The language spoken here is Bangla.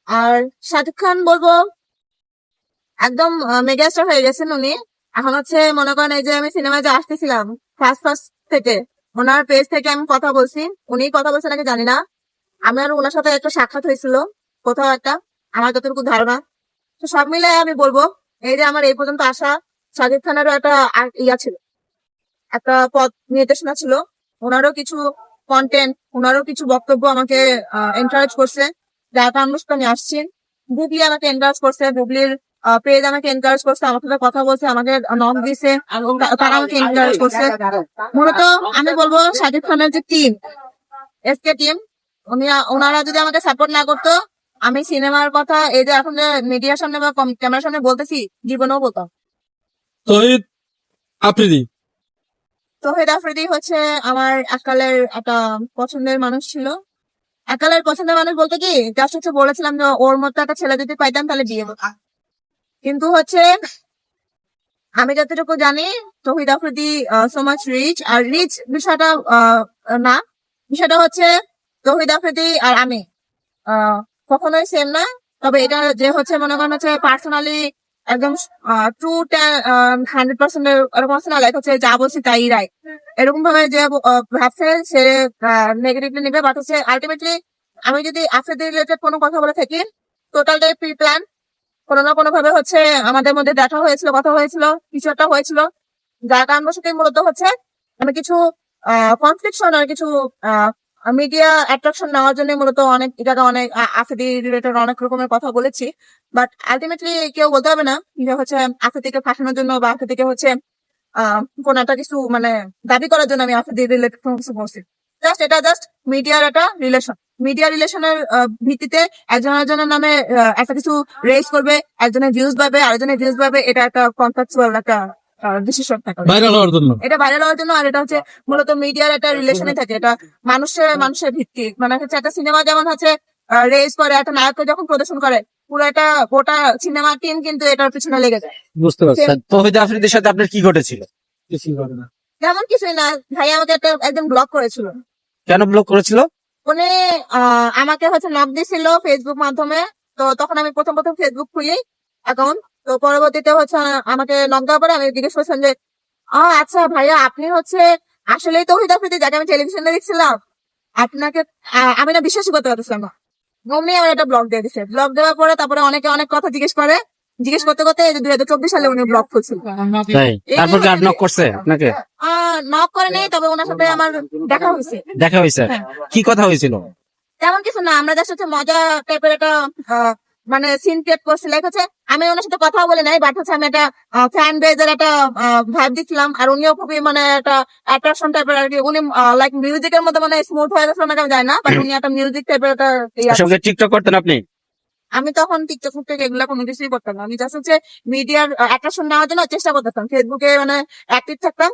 আর শাহরুখ খান বলবো একদম মেগাস্টার হয়ে গেছেন উনি। এখন হচ্ছে মনে করেন এই যে আমি সিনেমায় যে আসতেছিলাম ফার্স্ট ফার্স্ট থেকে ওনার পেজ থেকে আমি কথা বলছি, উনি কথা বলছেন নাকি জানি না। আমার ওনার সাথে একটা সাক্ষাৎ হয়েছিল কোথাও একটা, আমার যতটুকু ধারণা। তো সব মিলে আমি বলবো এই যে আমার এই পর্যন্ত আসা, শাহরুখ খানেরও একটা ইয়া ছিল, একটা পথ নির্দেশনা ছিল। ওনারও কিছু কন্টেন্ট, ওনারও কিছু বক্তব্য আমাকে এনকারেজ করছে, যার কারণবশত আমি আসছি। বুবলি আমাকে এনকারেজ করছে, বুবলির পেজ আমাকে এনকারেজ করছে, আমার সাথে কথা বলছে, আমাকে নক দিছে, এবং তারা আমাকে এনকারেজ করছে। মূলত আমি বলবো শাহরুখ খানের যে টিম, এসকে টিম, ওনারা যদি আমাকে সাপোর্ট না করতো, আমি সিনেমার কথা এই যে এখন মিডিয়ার সামনে বা ক্যামেরার সামনে বলতেছি, জীবনেও বলতাম। তহিদ আফ্রিদি। তহিদ আফ্রিদি হচ্ছে আমার এককালের একটা পছন্দের মানুষ ছিল। এককালের পছন্দের মানুষ বলতে কি, জাস্ট হচ্ছে বলেছিলাম যে ওর মতো একটা ছেলে যদি পাইতাম তাহলে বিয়ে করতাম। কিন্তু হচ্ছে আমি যতটুকু জানি তহিদ আফ্রিদি সো মাচ রিচ, আর রিচ বিষয়টা না, বিষয়টা হচ্ছে তহিদ আফ্রিদি আর আমি কখনোই সেম না। তবে এটা যে হচ্ছে মনে করেন হচ্ছে পার্সোনালি একদম ট্রু 100% এরকম আছে না, লাইক হচ্ছে যা বলছি তাই রাইট, এরকম ভাবে যে ভাবছে সে নেগেটিভলি নিবে। বাট হচ্ছে আলটিমেটলি আমি যদি আফ্রিদি রিলেটেড কোনো কথা বলে থাকি, টোটালটাই প্রি প্ল্যান। কোনো না কোনো ভাবে হচ্ছে আমাদের মধ্যে দেখা হয়েছিল, কথা হয়েছিল, কিছু একটা হয়েছিল, যার কারণবশতই মূলত হচ্ছে আমি কিছু কনফ্লিকশন আর কিছু মিডিয়া অ্যাট্রাকশন নেওয়ার জন্য মূলত অনেক জায়গা অনেক আফ্রিদি রিলেটেড অনেক রকমের কথা বলেছি। বাট আলটিমেটলি কেউ বলতে হবে না যে হচ্ছে আফ্রিদিকে ফাঁসানোর জন্য বা আফ্রিদিকে হচ্ছে কোন একটা কিছু মানে দাবি করার জন্য আমি আফ্রিদি রিলেটেড কোনো কিছু বলছি। জাস্ট এটা জাস্ট মিডিয়ার একটা রিলেশন। মিডিয়া রিলেশনের ভিত্তিতে একজন আরেকজনের নামে একটা কিছু রেজ করবে, একজনের ভিউজ পাবে, আরেকজনের ভিউজ পাবে, এটা একটা কন্ট্রাকচুয়াল একটা ডিসিশন থাকে, ভাইরাল হওয়ার জন্য। এটা ভাইরাল হওয়ার জন্য। আর এটা হচ্ছে মূলত মিডিয়ার একটা রিলেশনে থাকে, এটা মানুষের ভিত্তি। মানে হচ্ছে একটা সিনেমা যেমন হচ্ছে রেজ করে, একটা নায়ককে যখন প্রদর্শন করে, পুরো একটা গোটা সিনেমা টিম কিন্তু এটার পিছনে লেগে যায়। বুঝতে পারছি। তহিদ আফ্রিদির সাথে আপনার কি ঘটেছিল? কিছুই ঘটে না। যেমন কিছুই না, ভাই আমাকে একদম ব্লক করেছিল। কেন ব্লক করেছিল? উনি আমাকে হচ্ছে নক দিছিল ফেসবুক মাধ্যমে। তো তখন আমি প্রথম প্রথম ফেসবুক খুলি অ্যাকাউন্ট। তো পরবর্তীতে হচ্ছে আমাকে নক দেওয়ার পরে আমি জিজ্ঞেস করছিলাম যে আচ্ছা ভাইয়া, আপনি হচ্ছে আসলেই তৌহিদ আফ্রিদি যাকে আমি টেলিভিশনে দেখছিলাম আপনাকে? আমি না বিশ্বাসই করতে পারছিলাম না। অমনি আমার একটা ব্লগ দিয়ে দিছে। ব্লগ দেওয়ার পরে তারপরে অনেকে অনেক কথা জিজ্ঞেস করে, জিজ্ঞেস করতে করতে এই যে 2024 সালে উনি ব্লগ খুলছিল। তাই তারপর কি আর নক করছে আপনাকে? নক করে নেই, তবে ওনার সাথে আমার দেখা হয়েছে। দেখা হয়েছে? হ্যাঁ। কি কথা হয়েছিল? তেমন কিছু না, আমরা জাস্ট হচ্ছে মজা টাইপের একটা মানে সিন ক্রিয়েট করছি। লাইক হচ্ছে আমি ওনার সাথে কথা বলে নাই, বাট হচ্ছে আমি একটা ফ্যান বেজের একটা ভাইব দিচ্ছিলাম। আর উনিও খুবই মানে একটা অ্যাট্রাকশন টাইপের আর কি। উনি লাইক মিউজিকের মধ্যে মানে স্মুথ হয়ে গেছিল নাকি আমি জানি না, বাট উনি একটা মিউজিক টাইপের একটা আসলে টিকটক করতেন আপনি? আমি তখন টিকটক ফিকটক এগুলা কোনো কিছুই করতাম না। আমি জাস্ট হচ্ছে মিডিয়ার অ্যাট্রাকশন নেওয়ার জন্য চেষ্টা করতাম, ফেসবুকে মানে অ্যাক্টিভ থাকতাম।